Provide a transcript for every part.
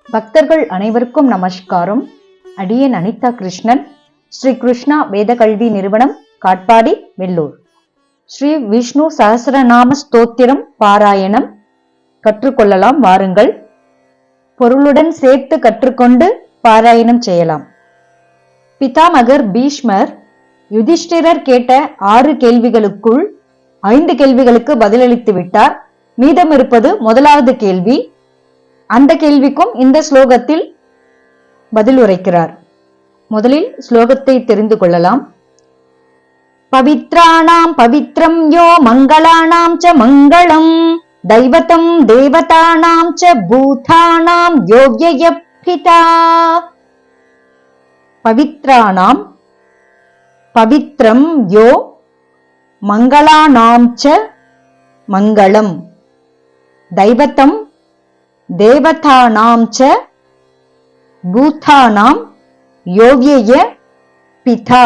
பக்தர்கள் அனைவருக்கும் நமஸ்காரம். அடியேன் அனிதா கிருஷ்ணன், ஸ்ரீ கிருஷ்ணா வேத கல்வி நிறுவனம், காட்பாடி, வெள்ளூர். ஸ்ரீ விஷ்ணு சஹஸ்ரநாம ஸ்தோத்திரம் பாராயணம் கற்றுக்கொள்ளலாம் வாருங்கள். பொருளுடன் சேர்த்து கற்றுக்கொண்டு பாராயணம் செய்யலாம். பிதாமகர் பீஷ்மர் யுதிஷ்டிரர் கேட்ட 6 கேள்விகளுக்குள் 5 கேள்விகளுக்கு பதிலளித்து விட்டார். மீதம் இருப்பது முதலாவது கேள்வி. அந்த கேள்விக்கும் இந்த ஸ்லோகத்தில் பதில் உரைக்கிறார். முதலில் ஸ்லோகத்தை தெரிந்து கொள்ளலாம். பவித்ராணாம் பவித்ரம் யோ மங்களானாம் ச மங்களம் தைவதம் தேவதானாம் ச பூதானாம் யோக்யய பிதா. பவித்ராணாம் பவித்ரம் யோ மங்களானாம் ச மங்களம் தைவதம் தேவதானாம் ச பூதானாம் யோக்யய பிதா.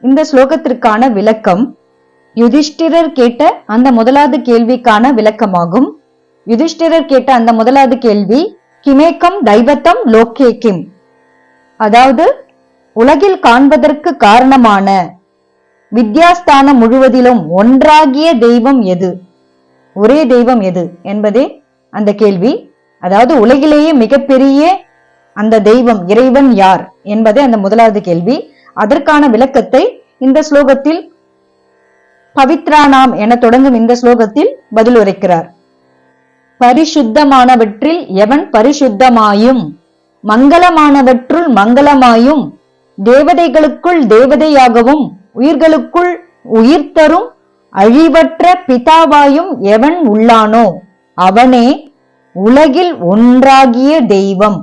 இந்த ஸ்லோகத்திற்கான விளக்கம் யுதிஷ்டிரர் கேட்ட அந்த முதலாவது கேள்விக்கான விளக்கமாகும். யுதிஷ்டிரர் கேட்ட அந்த முதலாவது கேள்வி கிமேக்கம் தைவத்தம் லோகே கிம், அதாவது உலகில் காண்பதற்கு காரணமான வித்யாஸ்தானம் முழுவதிலும் ஒன்றாகிய தெய்வம் எது, ஒரே தெய்வம் எது என்பதே அந்த கேள்வி. அதாவது உலகிலேயே மிகப்பெரிய அந்த தெய்வம் இறைவன் யார் என்பதே அந்த முதலாவது கேள்வி. அதற்கான விளக்கத்தை இந்த ஸ்லோகத்தில் பவித்ரானாம் என தொடங்கும் இந்த ஸ்லோகத்தில் பதில் உரைக்கிறார். பரிசுத்தமானவற்றில் எவன் பரிசுத்தமாயும் மங்களமானவற்றுள் மங்களமாயும் தேவதைகளுக்குள் தேவதையாகவும் உயிர்களுக்குள் உயிர் தரும் அழிவற்ற பிதாவாயும் எவன் உள்ளானோ அவனே உலகில் ஒன்றாகிய தெய்வம்.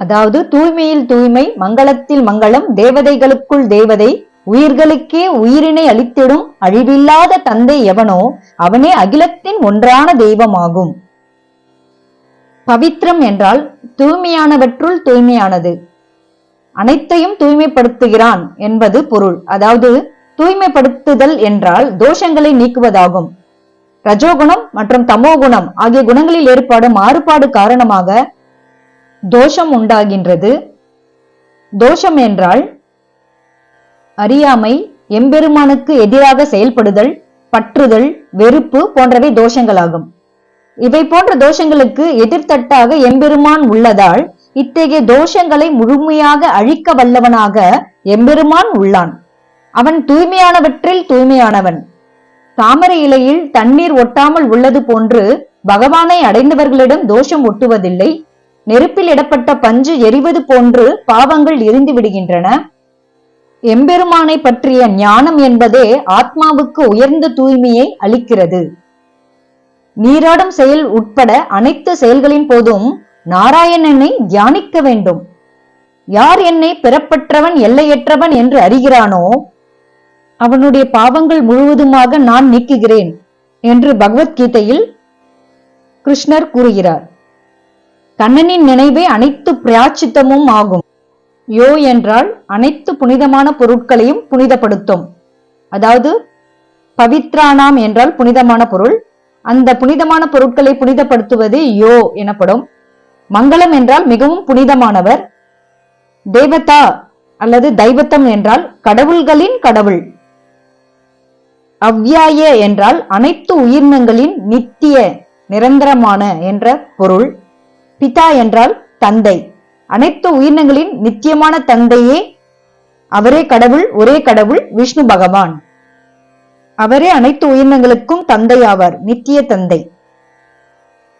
அதாவது தூய்மையில் தூய்மை, மங்களத்தில் மங்களம், தேவதைகளுக்குள் தேவதை, உயிர்களுக்கே உயிரினை அளித்திடும் அழிவில்லாத தந்தை எவனோ அவனே அகிலத்தின் ஒன்றான தெய்வமாகும். பவித்ரம் என்றால் தூய்மையானவற்றுள் தூய்மையானது, அனைத்தையும் தூய்மைப்படுத்துகிறான் என்பது பொருள். அதாவது தூய்மைப்படுத்துதல் என்றால் தோஷங்களை நீக்குவதாகும். ரஜோகுணம் மற்றும் தமோகுணம் ஆகிய குணங்களில் ஏற்படும் மாறுபாடு காரணமாக தோஷம் உண்டாகின்றது. தோஷம் என்றால் அறியாமை, எம்பெருமானுக்கு எதிராக செயல்படுதல், பற்றுதல், வெறுப்பு போன்றவை தோஷங்களாகும். இவை போன்ற தோஷங்களுக்கு எதிர்த்தட்டாக எம்பெருமான் உள்ளதால் இத்தகைய தோஷங்களை முழுமையாக அழிக்க வல்லவனாக எம்பெருமான் உள்ளான். அவன் தூய்மையானவற்றில் தூய்மையானவன். தாமரை இலையில் தண்ணீர் ஒட்டாமல் உள்ளது போன்று பகவானை அடைந்தவர்களிடம் தோஷம் ஒட்டுவதில்லை. நெருப்பில் இடப்பட்ட பஞ்சு எரிவது போன்று பாவங்கள் எரிந்து விடுகின்றன. எம்பெருமானை பற்றிய ஞானம் என்பதே ஆத்மாவுக்கு உயர்ந்த தூய்மையை அளிக்கிறது. நீராடும் செயல் உட்பட அனைத்து செயல்களின் போதும் நாராயணனை தியானிக்க வேண்டும். யார் என்னை பெறப்பட்டவன் எல்லையற்றவன் என்று அறிகிறானோ அவனுடைய பாவங்கள் முழுவதுமாக நான் நீக்குகிறேன் என்று பகவத்கீதையில் கிருஷ்ணர் கூறுகிறார். கண்ணனின் நினைவே அனைத்து பிராயச்சித்தமும் ஆகும். யோ என்றால் அனைத்து புனிதமான பொருட்களையும் புனிதப்படுத்தும். அதாவது பவித்ரானாம் என்றால் புனிதமான பொருள். அந்த புனிதமான பொருட்களை புனிதப்படுத்துவது யோ எனப்படும். மங்களம் என்றால் மிகவும் புனிதமானவர். தேவதா அல்லது தைவத்தம் என்றால் கடவுள்களின் கடவுள். அவ்யாய என்றால் அனைத்து உயிரினங்களின் நித்திய நிரந்தரமான என்ற பொருள். பிதா என்றால் தந்தை. அனைத்து உயிரினங்களின் நித்தியமான தந்தையே, அவரே கடவுள், ஒரே கடவுள் விஷ்ணு பகவான். அவரே அனைத்து உயிரினங்களுக்கும் தந்தை ஆவார், நித்திய தந்தை.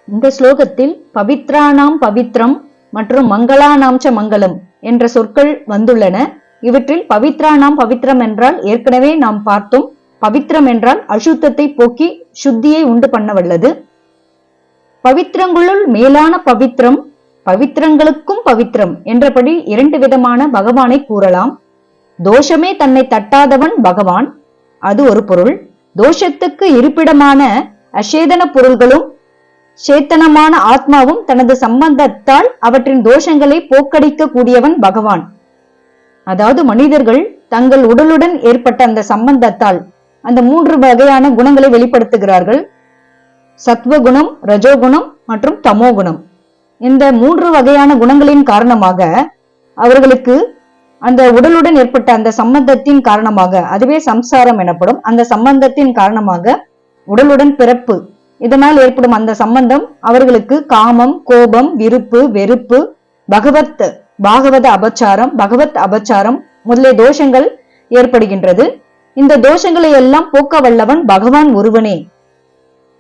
இந்த ஸ்லோகத்தில் பவித்ரானாம் பவித்ரம் மற்றும் மங்களானாம் ச மங்களம் என்ற சொற்கள் வந்துள்ளன. இவற்றில் பவித்ரானாம் பவித்ரம் என்றால் ஏற்கனவே நாம் பார்த்தோம். பவித்ரம் என்றால் அசுத்தத்தை போக்கி சுத்தியை உண்டு பண்ண வல்லது. பவித்ரங்களுள் மேலான பவித்ரம், பவித்ரங்களுக்கும் பவித்ரம் என்றபடி 2 விதமான பகவானை கூறலாம். தோஷமே தன்னை தட்டாதவன் பகவான், அது ஒரு பொருள். தோஷத்துக்கு இருப்பிடமான அசேதன பொருள்களும் சேத்தனமான ஆத்மாவும் தனது சம்பந்தத்தால் அவற்றின் தோஷங்களை போக்கடிக்க கூடியவன் பகவான். அதாவது மனிதர்கள் தங்கள் உடலுடன் ஏற்பட்ட அந்த சம்பந்தத்தால் அந்த 3 வகையான குணங்களை வெளிப்படுத்துகிறார்கள். சத்வகுணம், ரஜோகுணம் மற்றும் தமோகுணம். இந்த 3 வகையான குணங்களின் காரணமாக அவர்களுக்கு அந்த உடலுடன் ஏற்பட்ட அந்த சம்பந்தத்தின் காரணமாக, அதுவே சம்சாரம் எனப்படும், அந்த சம்பந்தத்தின் காரணமாக உடலுடன் பிறப்பு, இதனால் ஏற்படும் அந்த சம்பந்தம் அவர்களுக்கு காமம், கோபம், விருப்பு, வெறுப்பு, பாகவத அபச்சாரம் முதலிய தோஷங்கள் ஏற்படுகின்றது. இந்த தோஷங்களை எல்லாம் போக்க வல்லவன் பகவான் ஒருவனே.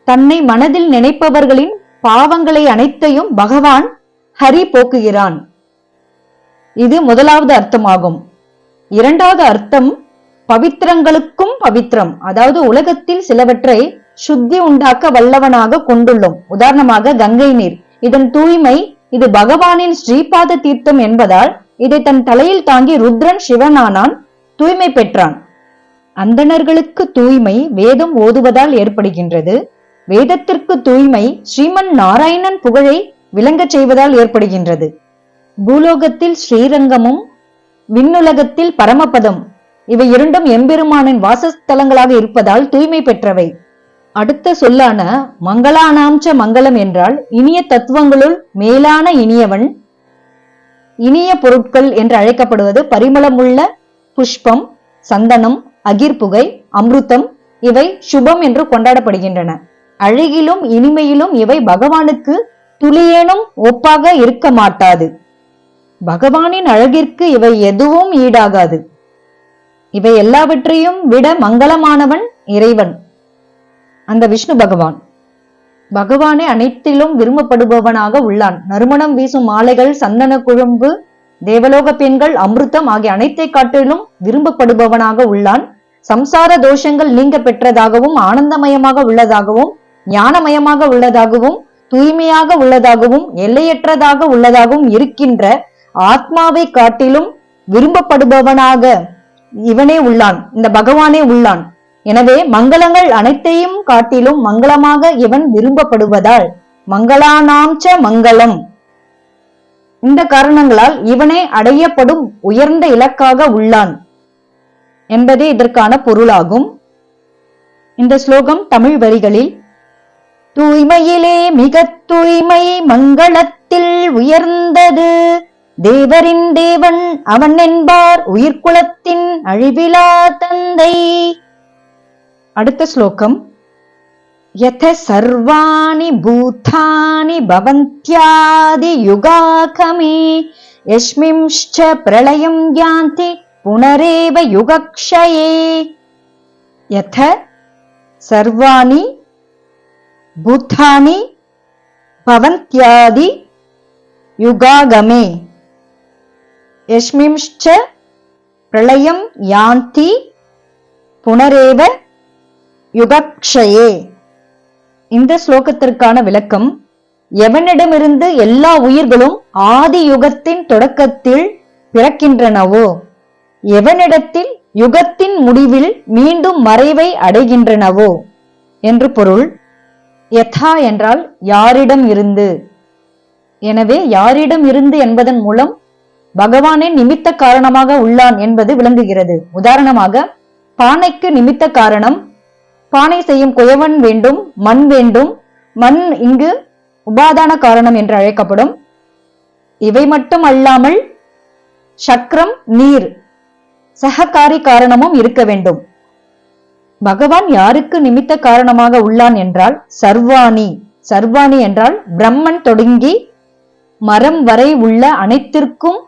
தன்னை மனதில் நினைப்பவர்களின் பாவங்களை அனைத்தையும் பகவான் ஹரி போக்குகிறான். இது முதலாவது அர்த்தமாகும். இரண்டாவது அர்த்தம் பவித்திரங்களுக்கும் பவித்திரம், அதாவது உலகத்தில் சிலவற்றை சுத்தி உண்டாக்க வல்லவனாக கொண்டுள்ளோம். உதாரணமாக கங்கை நீர், இதன் தூய்மை, இது பகவானின் ஸ்ரீபாத தீர்த்தம் என்பதால் இதை தன் தலையில் தாங்கி ருத்ரன் சிவனானான், தூய்மை பெற்றான். அந்தணர்களுக்கு தூய்மை வேதம் ஓதுவதால் ஏற்படுகின்றது. வேதத்திற்கு தூய்மை ஸ்ரீமன் நாராயணன் புகழை விளங்கச் செய்வதால் ஏற்படுகின்றது. பூலோகத்தில் ஸ்ரீரங்கமும் விண்ணுலகத்தில் பரமபதம், இவை இரண்டும் எம்பெருமானின் வாசஸ்தலங்களாக இருப்பதால் தூய்மை பெற்றவை. அடுத்த சொல்லான மங்களானாம்ச மங்களம் என்றால் இனிய தத்துவங்களுள் மேலான இனியவன். இனிய பொருட்கள் என்று அழைக்கப்படுவது பரிமளமுள்ள புஷ்பம், சந்தனம், அகிர்புகை, அமிர்தம், இவை சுபம் என்று கொண்டாடப்படுகின்றன. அழகிலும் இனிமையிலும் இவை பகவானுக்கு துளியேனும் ஒப்பாக இருக்க மாட்டாது. பகவானின் அழகிற்கு இவை எதுவும் ஈடாகாது. இவை எல்லாவற்றையும் விட மங்களமானவன் இறைவன், அந்த விஷ்ணு பகவான். பகவானே அனைத்திலும் விரும்பப்படுபவனாக உள்ளான். நறுமணம் வீசும் மாலைகள், சந்தன குழம்பு, தேவலோக பெண்கள், அமிர்தம் ஆகிய அனைத்தை காட்டிலும் விரும்பப்படுபவனாக உள்ளான். சம்சார தோஷங்கள் நீங்க பெற்றதாகவும், ஆனந்தமயமாக உள்ளதாகவும், ஞானமயமாக உள்ளதாகவும், தூய்மையாக உள்ளதாகவும், எல்லையற்றதாக உள்ளதாகவும் இருக்கின்ற ஆத்மாவை காட்டிலும் விரும்பப்படுபவனாக இவனே உள்ளான், இந்த பகவானே உள்ளான். எனவே மங்களங்கள் அனைத்தையும் காட்டிலும் மங்களமாக இவன் விரும்பப்படுவதால் மங்களானாம்ச மங்களம். இந்த காரணங்களால் இவனே அடையப்படும் உயர்ந்த இலக்காக உள்ளான் என்பதே இதற்கான பொருளாகும். இந்த ஸ்லோகம் தமிழ் வரிகளில்: தூய்மையிலே மிக தூய்மை மங்களத்தில் உயர்ந்தது, தேவரின் தேவன் அவன் என்பார் உயிர்குலத்தின் அழிவிலா தந்தை. அடுத்த ஸ்லோகம்: யத சர்வாணி பூதானி பவந்த்யாதி யுகாகமே யஸ்மிம்ஷ்ச பிரளயம் யாந்தி புனரேவ யுகக்ஷயே. யத சர்வாணி பூதானி பவந்த்யாதி யுகாகமே யஸ்மிம்ஷ்ச பிரளயம் யாந்தி புனரேவ யுகக்ஷயே. இந்த ஸ்லோகத்திற்கான விளக்கம்: எவனிடமிருந்து எல்லா உயிர்களும் ஆதி யுகத்தின் தொடக்கத்தில் பிறக்கின்றனவோ, எவனிடத்தில் யுகத்தின் முடிவில் மீண்டும் மறைவை அடைகின்றனவோ என்று பொருள். யதா என்றால் யாரிடம் இருந்து. எனவே யாரிடம் இருந்து என்பதன் மூலம் பகவானே நிமித்த காரணமாக உள்ளான் என்பது விளங்குகிறது. உதாரணமாக, பானைக்கு நிமித்த காரணம், பானை செய்யும் குயவன் வேண்டும், மண் வேண்டும். மண் இங்கு உபாதான காரணம் என்று அழைக்கப்படும். இவை மட்டும் அல்லாமல் சக்கரம், நீர், சககாரி காரணமும் இருக்க வேண்டும். பகவான் யாருக்கு நிமித்த காரணமாக உள்ளான் என்றால் சர்வாணி. சர்வாணி என்றால் பிரம்மன் தொடங்கி மரம் வரை உள்ள அனைத்திற்கும்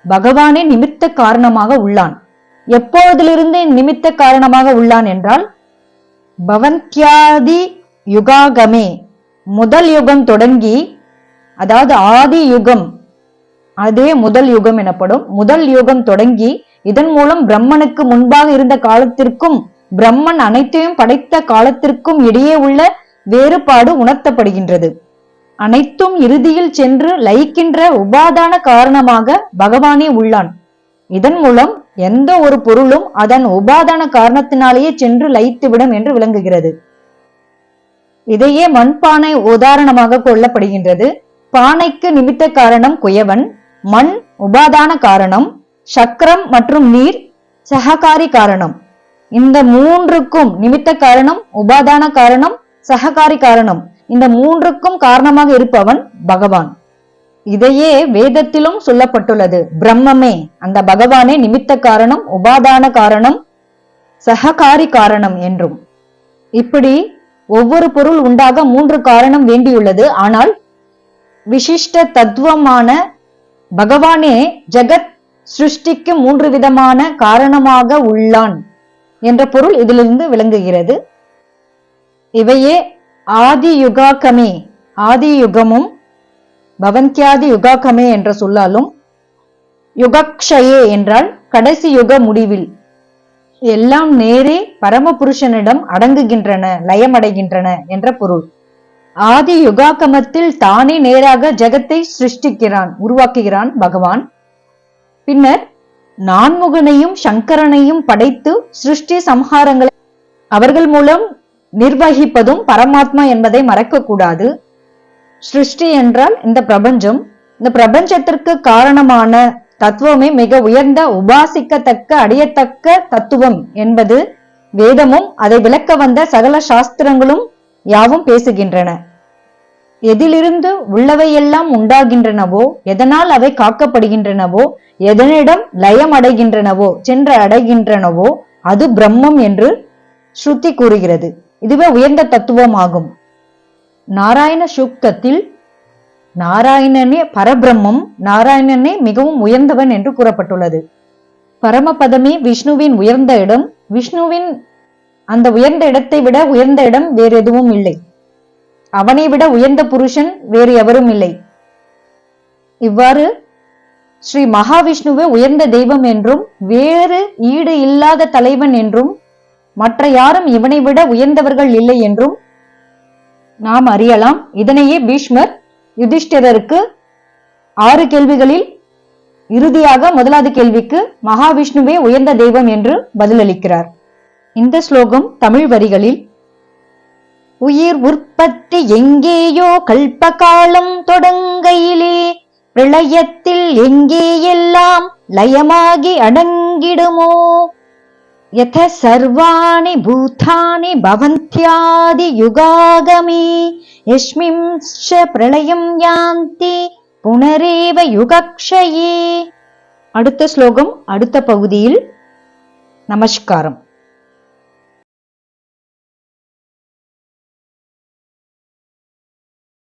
பகவானே நிமித்த காரணமாக உள்ளான். எப்பொழுதிலிருந்து நிமித்த காரணமாக உள்ளான் என்றால் பவந்த்யாதி யுகாகமே, முதல் யுகம் தொடங்கி, அதாவது ஆதி யுகம், அதே முதல் யுகம் எனப்படும். முதல் யுகம் தொடங்கி இதன் மூலம் பிரம்மனுக்கு முன்பாக இருந்த காலத்திற்கும் பிரம்மன் அனைத்தையும் படைத்த காலத்திற்கும் இடையே உள்ள வேறுபாடு உணர்த்தப்படுகின்றது. அனைத்தும் இறுதியில் சென்று லயிக்கின்ற உபாதான காரணமாக பகவானே உள்ளான். இதன் மூலம் எந்த ஒரு பொருளும் அதன் உபாதான காரணத்தினாலேயே சென்று லயித்துவிடும் என்று விளங்குகிறது. இதையே மண்பானை உதாரணமாக கொள்ளப்படுகின்றது. பானைக்கு நிமித்த காரணம் குயவன், மண் உபாதான காரணம், சக்கரம் மற்றும் நீர் சககாரி காரணம். இந்த மூன்றுக்கும் நிமித்த காரணம், உபாதான காரணம், சககாரி காரணம், இந்த மூன்றுக்கும் காரணமாக இருப்பவன் பகவான். இதையே வேதத்திலும் சொல்லப்பட்டுள்ளது. பிரம்மமே, அந்த பகவானே நிமித்த காரணம், உபாதான காரணம், சககாரி காரணம் என்றும். இப்படி ஒவ்வொரு பொருள் உண்டாக 3 காரணம் வேண்டியுள்ளது. ஆனால் விசிஷ்ட தத்துவமான பகவானே ஜெகத் சிருஷ்டிக்கு 3 விதமான காரணமாக உள்ளான் என்ற பொருள் இதிலிருந்து விளங்குகிறது. இவையே ஆதி யுகாகமே, ஆதி யுகமும் பவந்தியாதி யுகாகமே என்ற சொல்லாலும், யுகக்ஷயே என்றால் கடைசி யுக முடிவில் எல்லாம் நேரே பரமபுருஷனிடம் அடங்குகின்றன, லயமடைகின்றன என்ற பொருள். ஆதி யுகாகமத்தில் தானே நேராக ஜெகத்தை சிருஷ்டிக்கிறான், உருவாக்குகிறான் பகவான். பின்னர் நான்முகனையும் சங்கரனையும் படைத்து சிருஷ்டி சம்ஹாரங்களை அவர்கள் மூலம் நிர்வகிப்பதும் பரமாத்மா என்பதை மறக்க கூடாது. சிருஷ்டி என்றால் இந்த பிரபஞ்சம். இந்த பிரபஞ்சத்திற்கு காரணமான தத்துவமே மிக உயர்ந்த, உபாசிக்கத்தக்க, அடையத்தக்க தத்துவம் என்பது வேதமும் அதை விளக்க வந்த சகல சாஸ்திரங்களும் யாவும் பேசுகின்றன. எதிலிருந்து உள்ளவையெல்லாம் உண்டாகின்றனவோ, எதனால் அவை காக்கப்படுகின்றனவோ, எதனிடம் லயம் அடைகின்றனவோ, சென்று அடைகின்றனவோ அது பிரம்மம் என்று ஸ்ருதி கூறுகிறது. இதுவே உயர்ந்த தத்துவமாகும். நாராயண சூக்தத்தில் நாராயணனே பரபிரம்மம், நாராயணனே மிகவும் உயர்ந்தவன் என்று கூறப்பட்டுள்ளது. பரமபதமே விஷ்ணுவின் உயர்ந்த இடம். விஷ்ணுவின் அந்த உயர்ந்த இடத்தை விட உயர்ந்த இடம் வேறு எதுவும் இல்லை. அவனை விட உயர்ந்த புருஷன் வேறு எவரும் இல்லை. இவ்வாறு ஸ்ரீ மகாவிஷ்ணுவே உயர்ந்த தெய்வம் என்றும், வேறு ஈடு இல்லாத தலைவன் என்றும், மற்ற யாரும் இவனை விட உயர்ந்தவர்கள் இல்லை என்றும் நாம் அறியலாம். இதனையே பீஷ்மர் யுதிஷ்டிரருக்கு 6 கேள்விகளில் இறுதியாக 1வது கேள்விக்கு மகாவிஷ்ணுவே உயர்ந்த தெய்வம் என்று பதிலளிக்கிறார். இந்த ஸ்லோகம் தமிழ் வரிகளில்: உயிர் உற்பத்தி எங்கேயோ கல்பகாலம் தொடங்கையிலே, பிரளயத்தில் எங்கே எல்லாம் லயமாகி அடங்கிடுமோ, யத சர்வாணி பூதானி பவந்த்யாதி யுகாகமே, யஸ்மின்ச்ச பிரளயம் யாந்தி புனரேவ யுகக்ஷயே. அடுத்த ஸ்லோகம் அடுத்த பகுதியில். நமஸ்காரம்.